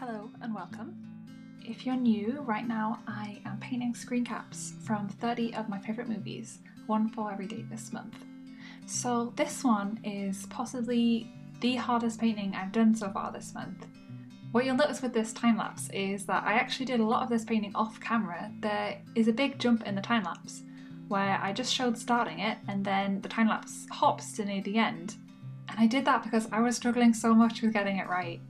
Hello and welcome. If you're new, right now I am painting screen caps from 30 of my favourite movies, one for every day this month. So this one is possibly the hardest painting I've done so far this month. What you'll notice with this time lapse is that I actually did a lot of this painting off camera. There is a big jump in the time lapse where I just showed starting it and then the time lapse hops to near the end. And I did that because I was struggling so much with getting it right.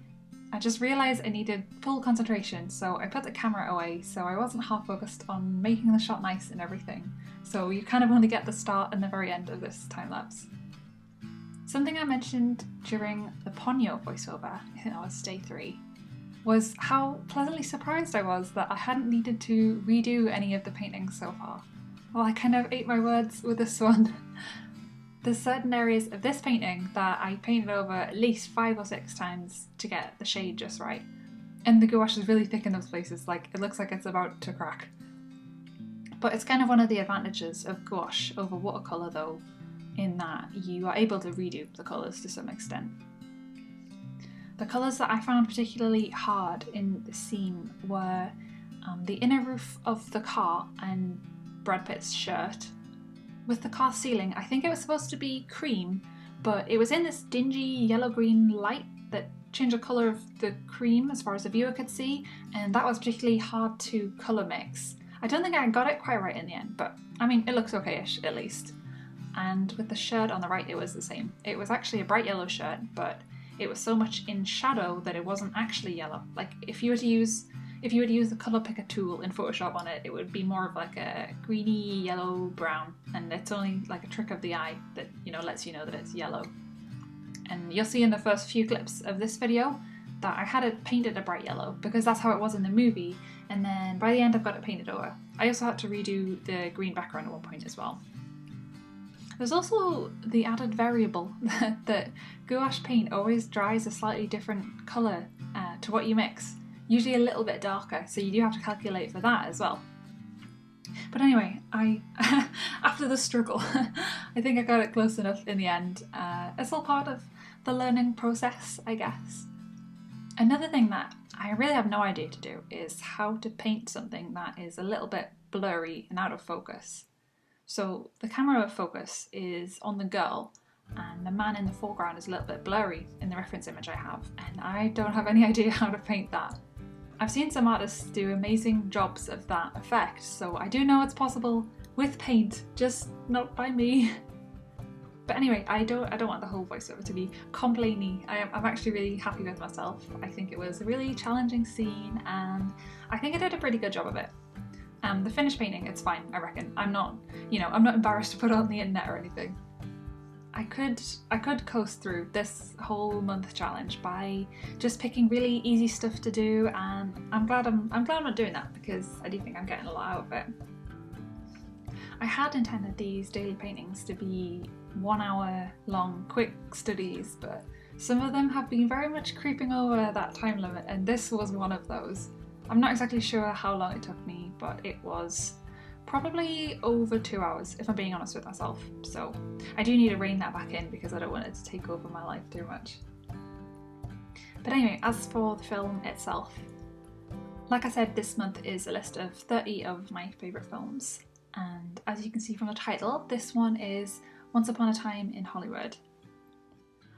I just realised I needed full concentration, so I put the camera away so I wasn't half focused on making the shot nice and everything. So you kind of only get the start and the very end of this time lapse. Something I mentioned during the Ponyo voiceover, I think that was day 3, was how pleasantly surprised I was that I hadn't needed to redo any of the paintings so far. Well, I kind of ate my words with this one. There's certain areas of this painting that I painted over at least 5 or 6 times to get the shade just right. And the gouache is really thick in those places, like it looks like it's about to crack. But it's kind of one of the advantages of gouache over watercolour though, in that you are able to redo the colours to some extent. The colours that I found particularly hard in the scene were the inner roof of the car and Brad Pitt's shirt. With the car ceiling, I think it was supposed to be cream, but it was in this dingy yellow-green light that changed the colour of the cream as far as the viewer could see, and that was particularly hard to colour mix. I don't think I got it quite right in the end, but I mean, it looks okay-ish at least. And with the shirt on the right, it was the same. It was actually a bright yellow shirt, but it was so much in shadow that it wasn't actually yellow. Like, if you were to use the colour picker tool in Photoshop on it, it would be more of like a greeny yellow brown, and it's only like a trick of the eye that, you know, lets you know that it's yellow. And you'll see in the first few clips of this video that I had it painted a bright yellow because that's how it was in the movie, and then by the end I've got it painted over. I also had to redo the green background at one point as well. There's also the added variable that gouache paint always dries a slightly different colour to what you mix. Usually a little bit darker, so you do have to calculate for that as well. But anyway, after the struggle, I think I got it close enough in the end. It's all part of the learning process, I guess. Another thing that I really have no idea to do is how to paint something that is a little bit blurry and out of focus. So the camera focus is on the girl, and the man in the foreground is a little bit blurry in the reference image I have, and I don't have any idea how to paint that. I've seen some artists do amazing jobs of that effect, so I do know it's possible with paint, just not by me. But anyway, I don't want the whole voiceover to be complainy. I'm actually really happy with myself. I think it was a really challenging scene, and I think I did a pretty good job of it. The finished painting, it's fine, I reckon. I'm not embarrassed to put it on the internet or anything. I could coast through this whole month challenge by just picking really easy stuff to do, and I'm glad I'm not doing that because I do think I'm getting a lot out of it. I had intended these daily paintings to be 1 hour long quick studies, but some of them have been very much creeping over that time limit, and this was one of those. I'm not exactly sure how long it took me, but it was probably over 2 hours, if I'm being honest with myself. So I do need to rein that back in because I don't want it to take over my life too much. But anyway, as for the film itself, like I said, this month is a list of 30 of my favourite films. And as you can see from the title, this one is Once Upon a Time in Hollywood.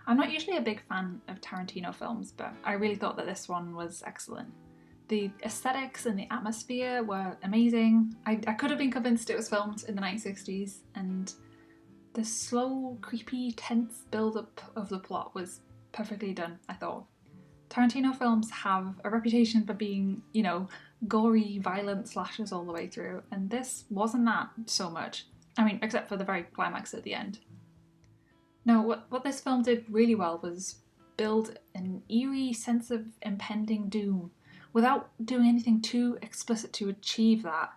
I'm not usually a big fan of Tarantino films, but I really thought that this one was excellent. The aesthetics and the atmosphere were amazing. I could have been convinced it was filmed in the 1960s, and the slow, creepy, tense build-up of the plot was perfectly done, I thought. Tarantino films have a reputation for being, gory, violent slashes all the way through, and this wasn't that so much. I mean, except for the very climax at the end. No, what this film did really well was build an eerie sense of impending doom, without doing anything too explicit to achieve that.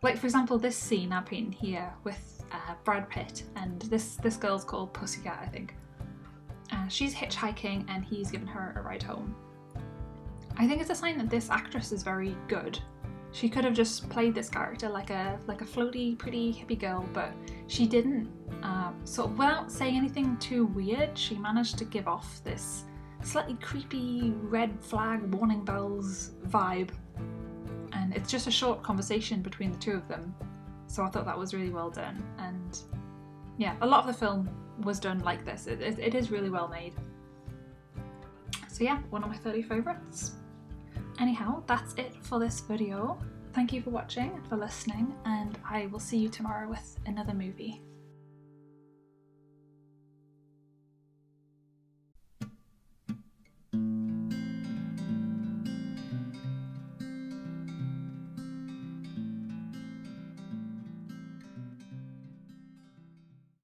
Like, for example, this scene I'm painting here with Brad Pitt, and this girl's called Pussycat, I think. She's hitchhiking and he's given her a ride home. I think it's a sign that this actress is very good. She could have just played this character like a floaty, pretty hippie girl, but she didn't. Sort of without saying anything too weird, she managed to give off this slightly creepy red flag warning bells vibe, and it's just a short conversation between the two of them, so I thought that was really well done. And yeah, a lot of the film was done like this. It is really well made. So yeah, one of my 30 favourites. Anyhow, that's it for this video. Thank you for watching and for listening, and I will see you tomorrow with another movie.